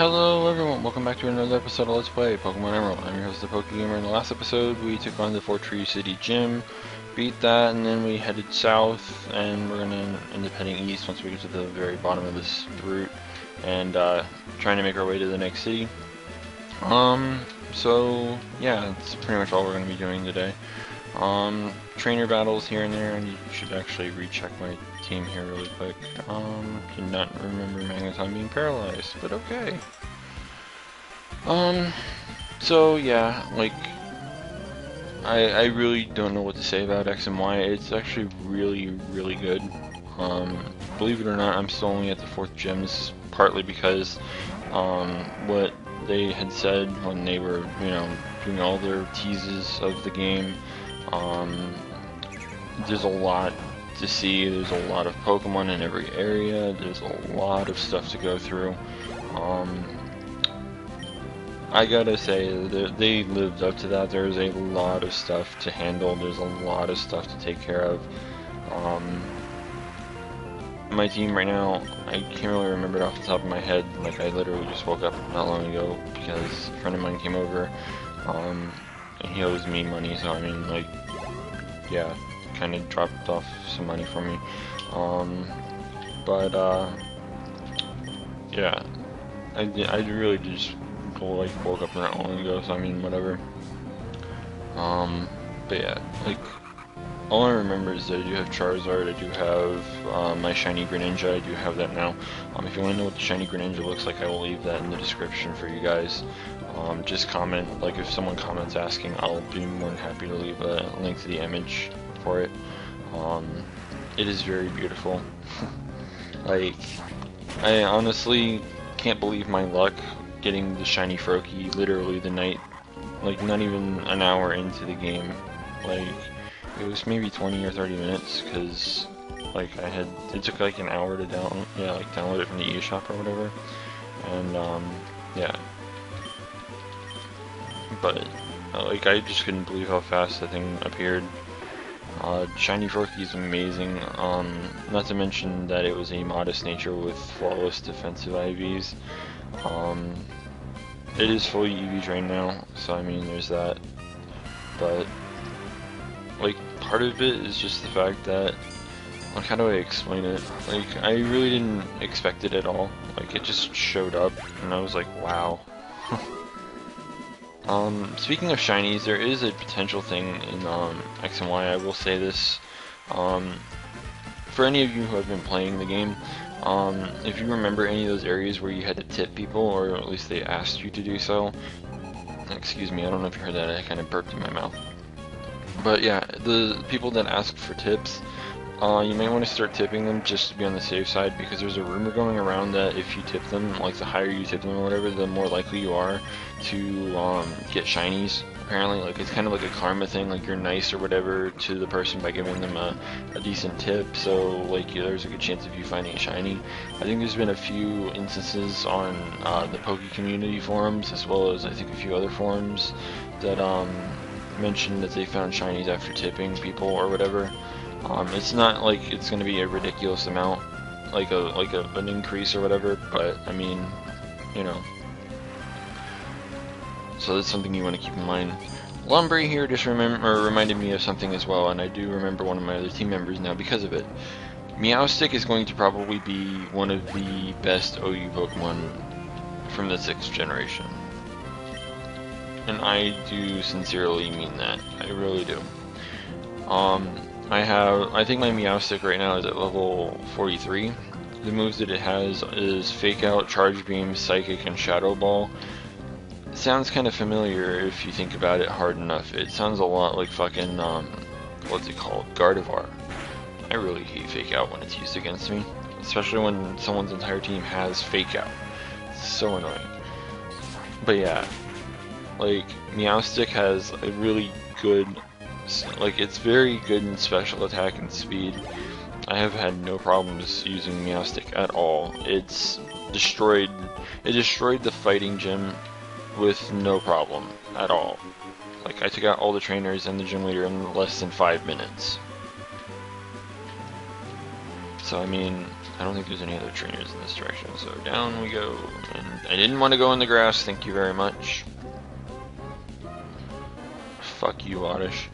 Hello everyone, welcome back to another episode of Let's Play Pokemon Emerald. I'm your host, ThePikaWu. In the last episode, we took on the Fortree City Gym, beat that, and then we headed south, and we're gonna end up heading east once we get to the very bottom of this route, and trying to make our way to the next city. So yeah, that's pretty much all we're gonna be doing today. Trainer battles here and there, and you should actually recheck my team here really quick. Did not remember Magneton being paralyzed, but okay. So yeah, like, I really don't know what to say about X and Y. It's actually really good. Believe it or not, I'm still only at the 4th gym. This is partly because, what they had said when they were, doing all their teases of the game. There's a lot to see, there's a lot of Pokemon in every area, there's a lot of stuff to go through. I gotta say, they lived up to that. There's a lot of stuff to handle, there's a lot of stuff to take care of. My team right now, I can't really remember it off the top of my head. Like, I literally just woke up not long ago because a friend of mine came over, and he owes me money, so I mean, like, yeah, kind of dropped off some money for me. Yeah, I really just woke up not long ago, so I mean, whatever. But yeah, like, all I remember is that I do have Charizard, I do have my shiny Greninja, I do have that now. If you want to know what the shiny Greninja looks like, I will leave that in the description for you guys. Just comment, like, if someone comments asking, I'll be more than happy to leave a link to the image for it. It is very beautiful. Like, I honestly can't believe my luck getting the shiny Froakie literally the night, like, not even an hour into the game. Like, it was maybe 20 or 30 minutes, because, like, it took like an hour to download it from the eShop or whatever, and, yeah. But, like, I just couldn't believe how fast that thing appeared. Shiny Froakie is amazing, not to mention that it was a modest nature with flawless defensive IVs. It is fully EV trained now, so I mean, there's that. But, like, part of it is just the fact that, like, how do I explain it? Like, I really didn't expect it at all. Like, it just showed up, and I was like, wow. Speaking of shinies, there is a potential thing in X and Y. I will say this, for any of you who have been playing the game, if you remember any of those areas where you had to tip people, or at least they asked you to do so. Excuse me, I don't know if you heard that, I kind of burped in my mouth. But yeah, the people that ask for tips, you may want to start tipping them just to be on the safe side, because there's a rumor going around that if you tip them, like, the higher you tip them or whatever, the more likely you are to get shinies. Apparently, like, it's kind of like a karma thing, like, you're nice or whatever to the person by giving them a decent tip, so, like, there's a good chance of you finding a shiny. I think there's been a few instances on the Poke community forums, as well as I think a few other forums that mentioned that they found shinies after tipping people or whatever. It's not like it's going to be a ridiculous amount, like an increase or whatever, but I mean, you know. So that's something you want to keep in mind. Lumberry here just reminded me of something as well, and I do remember one of my other team members now because of it. Meowstic is going to probably be one of the best OU Pokemon from the 6th generation. And I do sincerely mean that. I really do. I think my Meowstic right now is at level 43. The moves that it has is Fake Out, Charge Beam, Psychic, and Shadow Ball. It sounds kind of familiar if you think about it hard enough. It sounds a lot like fucking, what's it called? Gardevoir. I really hate Fake Out when it's used against me. Especially when someone's entire team has Fake Out. It's so annoying. But yeah, like, Meowstic has a really good, like, it's very good in special attack and speed. I have had no problems using Meowstic at all. It destroyed the fighting gym with no problem at all. Like, I took out all the trainers and the gym leader in less than 5 minutes. So I mean, I don't think there's any other trainers in this direction, so down we go. And I didn't want to go in the grass, thank you very much. Fuck you, Oddish.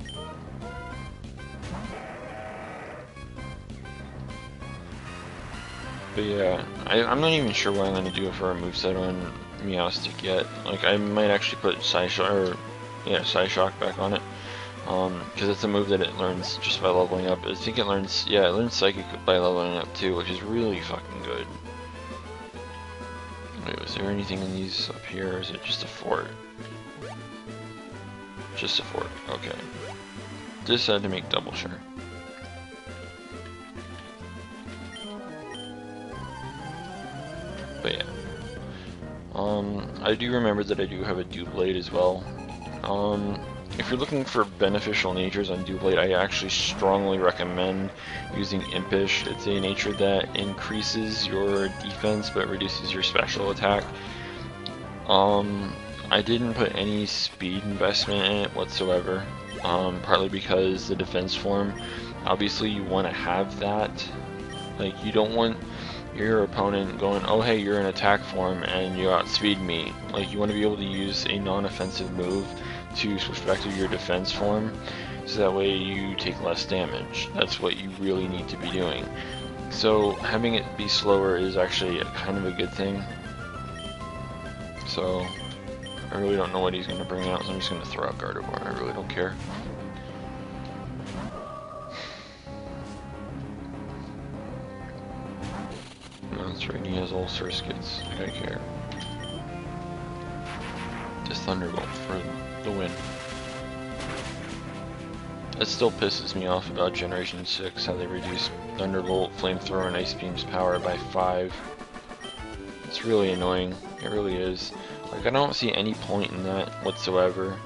But yeah, I'm not even sure what I'm going to do for a moveset on Meowstic yet. Like, I might actually put Psyshock back on it. Because it's a move that it learns just by leveling up. I think it learns, yeah, it learns Psychic by leveling up too, which is really fucking good. Wait, was there anything in these up here, or is it just a fort? Just a fort, okay. Just had to make double sure. But yeah. I do remember that I do have a Doublade as well. If you're looking for beneficial natures on Doublade, I actually strongly recommend using Impish. It's a nature that increases your defense but reduces your special attack. I didn't put any speed investment in it whatsoever, partly because the defense form, obviously you want to have that. Like, you don't want your opponent going, oh hey, you're in attack form and you outspeed me. Like, you want to be able to use a non-offensive move to switch back to your defense form, so that way you take less damage. That's what you really need to be doing. So having it be slower is actually kind of a good thing. So I really don't know what he's going to bring out, so I'm just going to throw out Gardevoir. I really don't care. No, that's right, he has all Surskits. I care. Just Thunderbolt for the win. It still pisses me off about Generation 6, how they reduce Thunderbolt, Flamethrower, and Ice Beam's power by 5. It's really annoying. It really is. Like, I don't see any point in that whatsoever.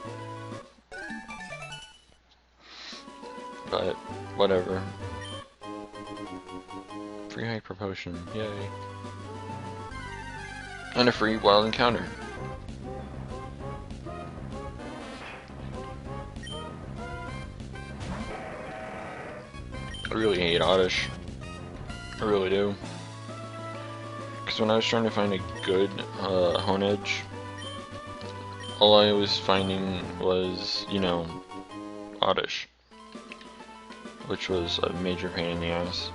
But, whatever. Free Hyper Potion, yay. And a free Wild Encounter. I really hate Oddish. I really do. Because when I was trying to find a good Honedge, all I was finding was, you know, Oddish. Which was a major pain in the ass.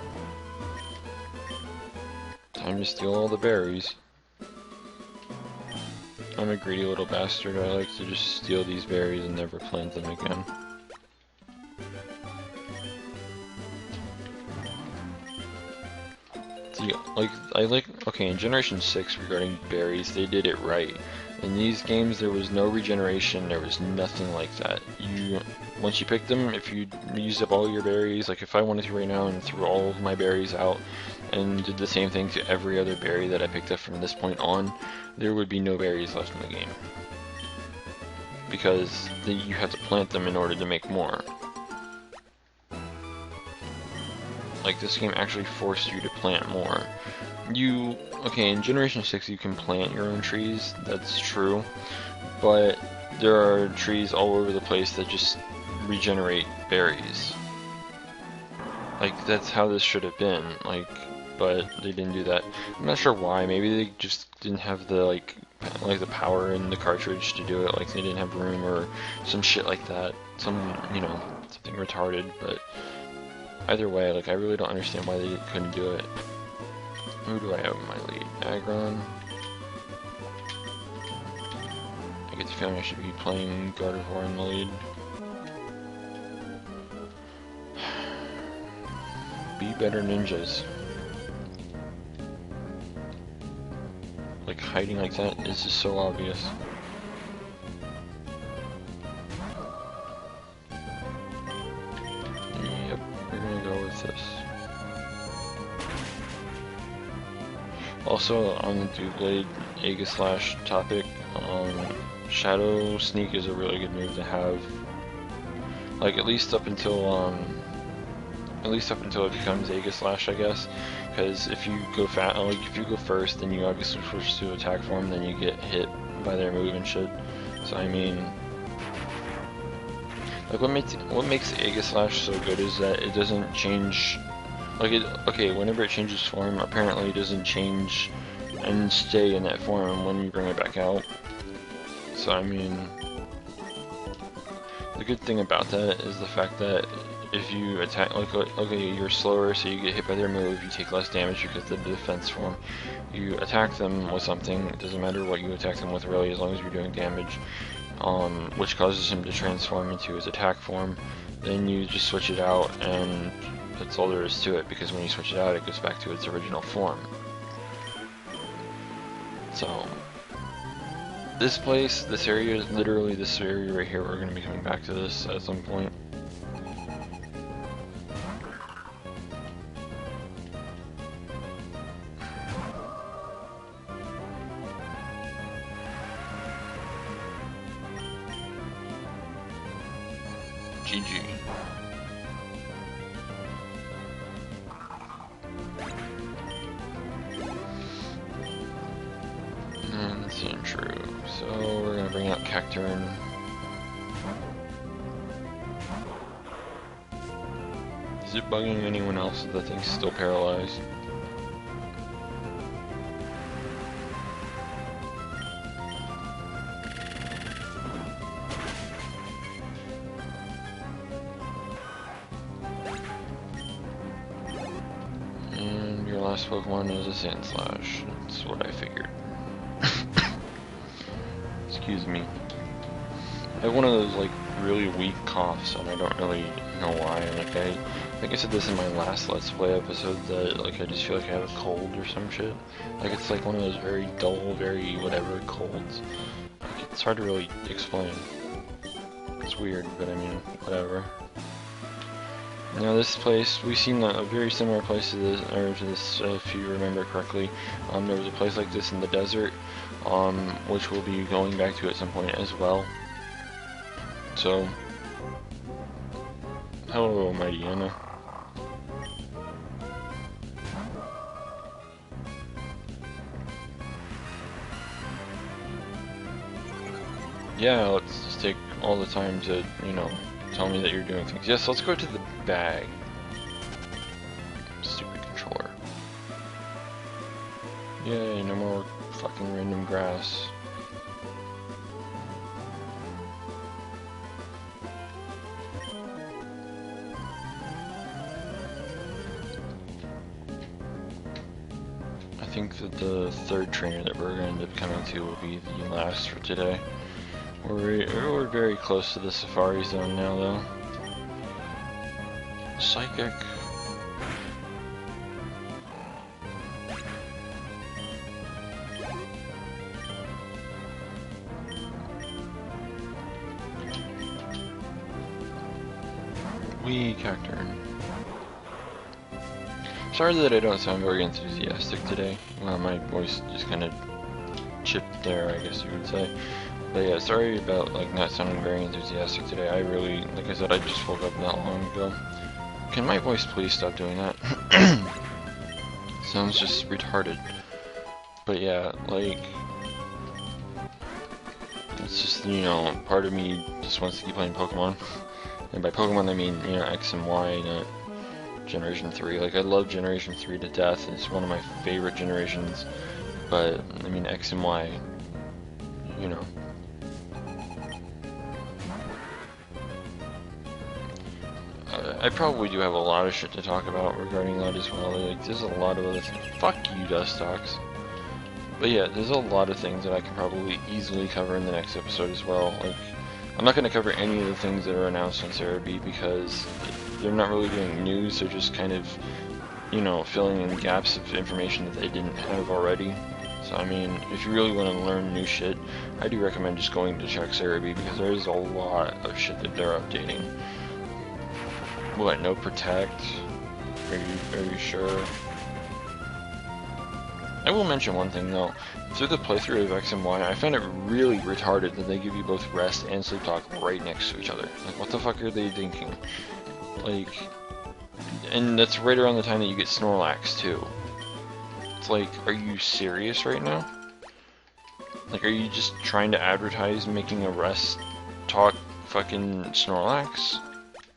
Time to steal all the berries. I'm a greedy little bastard. I like to just steal these berries and never plant them again. Okay, in Generation 6 regarding berries, they did it right. In these games, there was no regeneration, there was nothing like that. Once you picked them, if you used up all your berries, like if I wanted to right now and threw all of my berries out and did the same thing to every other berry that I picked up from this point on, there would be no berries left in the game. Because you have to plant them in order to make more. Like, this game actually forced you to plant more. Okay, in Generation 6 you can plant your own trees, that's true, but there are trees all over the place that just regenerate berries. Like, that's how this should have been, like, but they didn't do that. I'm not sure why, maybe they just didn't have the, like the power in the cartridge to do it, like they didn't have room or some shit like that, you know, something retarded, but either way, like, I really don't understand why they couldn't do it. Who do I have in my lead? Aggron. I get the feeling I should be playing Gardevoir in the lead. Be better ninjas. Like, hiding like that is just so obvious. Yep, we're gonna go with this. Also, on the Doublade Aegislash topic, Shadow Sneak is a really good move to have. Like, at least up until it becomes Aegislash, I guess. Because if you go if you go first, then you obviously switch to attack form, then you get hit by their move and shit. So I mean, like, what makes Aegislash so good is that it doesn't change Like okay, whenever it changes form, apparently it doesn't change and stay in that form when you bring it back out. So I mean, the good thing about that is the fact that if you attack, like, okay, you're slower, so you get hit by their move, you take less damage because of the defense form. You attack them with something, it doesn't matter what you attack them with really, as long as you're doing damage, which causes him to transform into his attack form. Then you just switch it out, and that's all there is to it, because when you switch it out, it goes back to its original form. So, this place, this area, literally this area right here, we're going to be coming back to this at some point. GG. And that's the intro. So we're gonna bring out Cacturn. Is it bugging anyone else that the thing's still paralyzed? And your last Pokemon is a Sandslash. That's what I figured. Excuse me. I have one of those like really weak coughs, and I don't really know why. Like I think I said this in my last Let's Play episode that like I just feel like I have a cold or some shit. Like it's like one of those very dull, very whatever colds. Like, it's hard to really explain. It's weird, but I mean whatever. Now this place, we've seen a very similar place to this, if you remember correctly. There was a place like this in the desert, which we'll be going back to at some point as well. So, hello, Mighty Anna. Yeah, let's just take all the time to, you know, tell me that you're doing things. Yes, let's go to the bag. Stupid controller. Yay, no more fucking random grass. I think that the third trainer that we're going to end up coming to will be the last for today. We're very close to the Safari Zone now, though. Psychic. Wee Cacturn. Sorry that I don't sound very enthusiastic today. Well, my voice just kind of chipped there, I guess you would say. But yeah, sorry about like not sounding very enthusiastic today. I really, like I said, I just woke up not long ago. Can my voice please stop doing that? Sounds just retarded. But yeah, like, it's just, you know, part of me just wants to keep playing Pokemon. And by Pokemon I mean, you know, X and Y, not Generation 3. Like, I love Generation 3 to death. It's one of my favorite generations. But, I mean, X and Y, you know. I probably do have a lot of shit to talk about regarding that as well. Like, there's a lot of other things. Fuck you, Dustox. But yeah, there's a lot of things that I can probably easily cover in the next episode as well. Like, I'm not going to cover any of the things that are announced on Serebii because they're not really doing news. They're just kind of, you know, filling in gaps of information that they didn't have already. So, I mean, if you really want to learn new shit, I do recommend just going to check Serebii because there is a lot of shit that they're updating. What, no Protect? Are you sure? I will mention one thing though. Through the playthrough of X and Y, I found it really retarded that they give you both Rest and Sleep Talk right next to each other. Like, what the fuck are they thinking? Like, and that's right around the time that you get Snorlax too. It's like, are you serious right now? Like, are you just trying to advertise making a Rest Talk fucking Snorlax?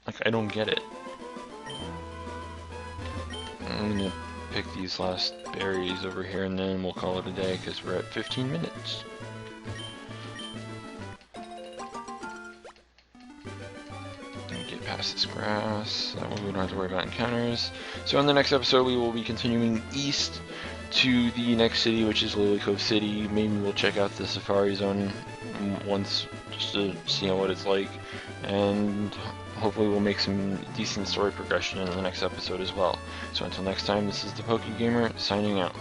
Like, I don't get it. I'm gonna pick these last berries over here and then we'll call it a day because we're at 15 minutes. Get past this grass, that way we don't have to worry about encounters. So in the next episode we will be continuing east to the next city, which is Lilycove City. Maybe we'll check out the Safari Zone once, just to see what it's like, and hopefully we'll make some decent story progression in the next episode as well. So until next time, this is the PokeGamer signing out.